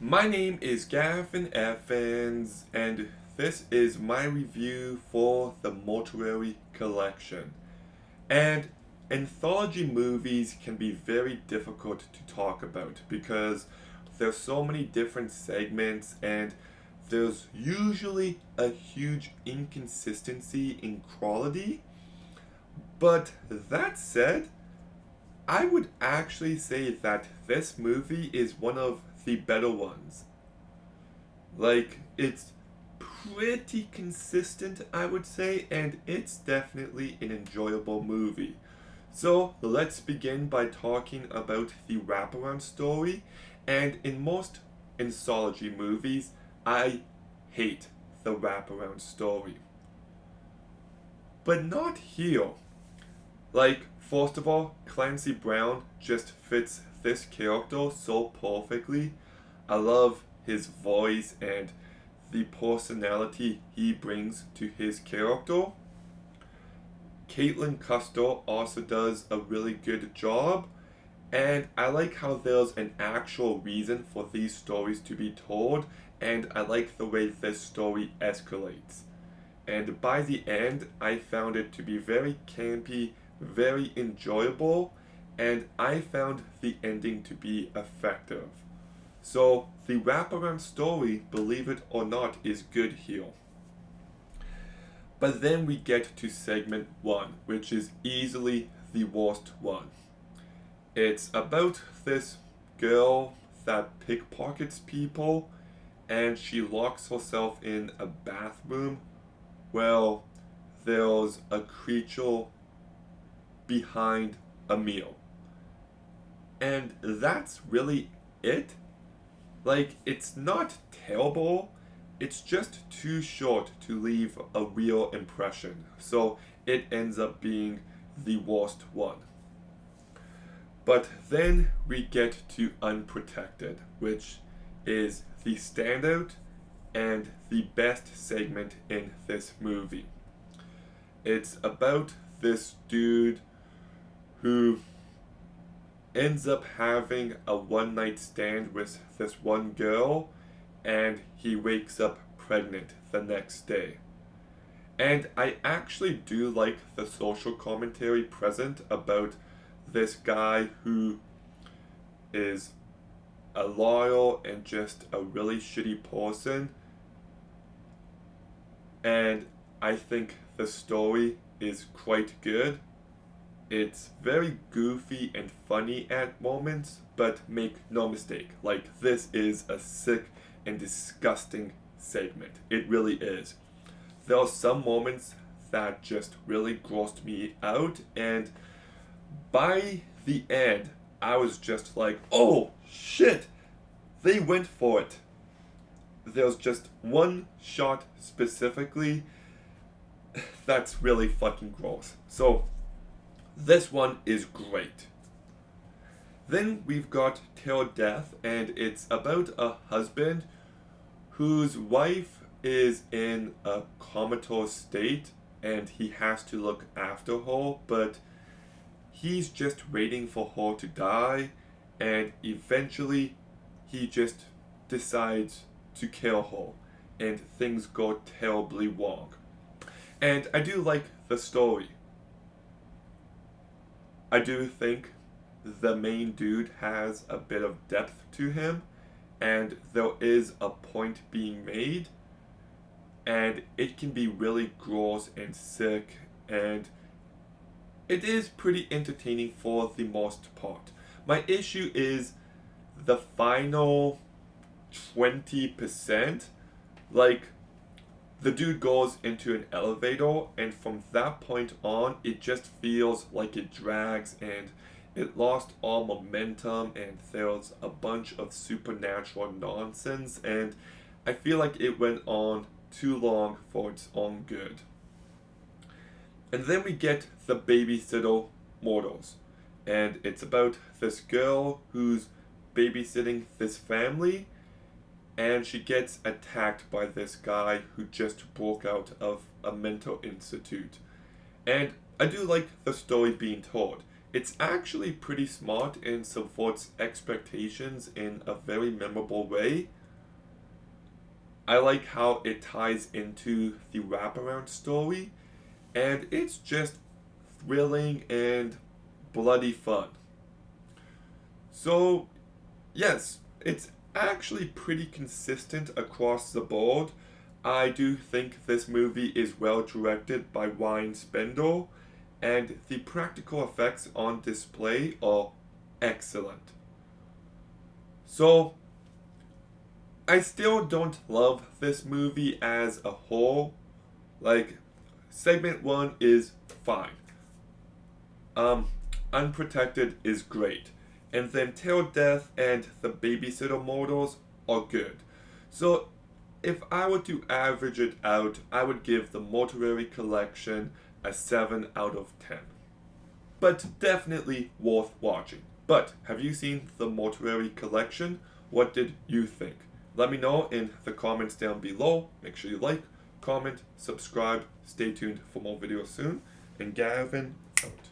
My name is Gavin Evans, and this is my review for the Mortuary Collection. And anthology movies can be very difficult to talk about because there's so many different segments and there's usually a huge inconsistency in quality. But that said, I would actually say that this movie is one of the better ones. Like, it's pretty consistent, I would say, and it's definitely an enjoyable movie. So, let's begin by talking about the wraparound story. And in most anthology movies, I hate the wraparound story. But not here. Like, first of all, Clancy Brown just fits this character so perfectly. I love his voice and the personality he brings to his character. Caitlin Custer also does a really good job, and I like how there's an actual reason for these stories to be told, and I like the way this story escalates. And by the end, I found it to be very campy, very enjoyable, and I found the ending to be effective. So, the wraparound story, believe it or not, is good here. But then we get to segment 1, which is easily the worst one. It's about this girl that pickpockets people and she locks herself in a bathroom. Well, there's a creature behind a meal. And that's really it. Like, it's not terrible, it's just too short to leave a real impression. So it ends up being the worst one. But then we get to Unprotected, which is the standout and the best segment in this movie. It's about this dude who ends up having a one night stand with this one girl and he wakes up pregnant the next day. And I actually do like the social commentary present about this guy who is a loyal and just a really shitty person. And I think the story is quite good. It's very goofy and funny at moments, but make no mistake, like, this is a sick and disgusting segment. It really is. There are some moments that just really grossed me out, and by the end, I was just like, oh shit, they went for it. There's just one shot specifically that's really fucking gross. So, this one is great. Then we've got Till Death, and it's about a husband whose wife is in a comatose state and he has to look after her, but he's just waiting for her to die, and eventually he just decides to kill her, and things go terribly wrong. And I do like the story. I do think the main dude has a bit of depth to him, and there is a point being made, and it can be really gross and sick, and it is pretty entertaining for the most part. My issue is the final 20%. Like, the dude goes into an elevator, and from that point on, it just feels like it drags and it lost all momentum, and there's a bunch of supernatural nonsense, and I feel like it went on too long for its own good. And then we get the babysitter mortals, and it's about this girl who's babysitting this family, and she gets attacked by this guy who just broke out of a mental institute. And I do like the story being told. It's actually pretty smart and subverts expectations in a very memorable way. I like how it ties into the wraparound story, and it's just thrilling and bloody fun. So, yes, it's actually pretty consistent across the board. I do think this movie is well directed by Ryan Spindle, and the practical effects on display are excellent. So, I still don't love this movie as a whole. Like, segment 1 is fine. Um, Unprotected is great. And then Till Death and The Babysitter Mortals are good. So, if I were to average it out, I would give the Mortuary Collection a 7 out of 10. But definitely worth watching. But have you seen the Mortuary Collection? What did you think? Let me know in the comments down below. Make sure you like, comment, subscribe. Stay tuned for more videos soon. And Gavin out.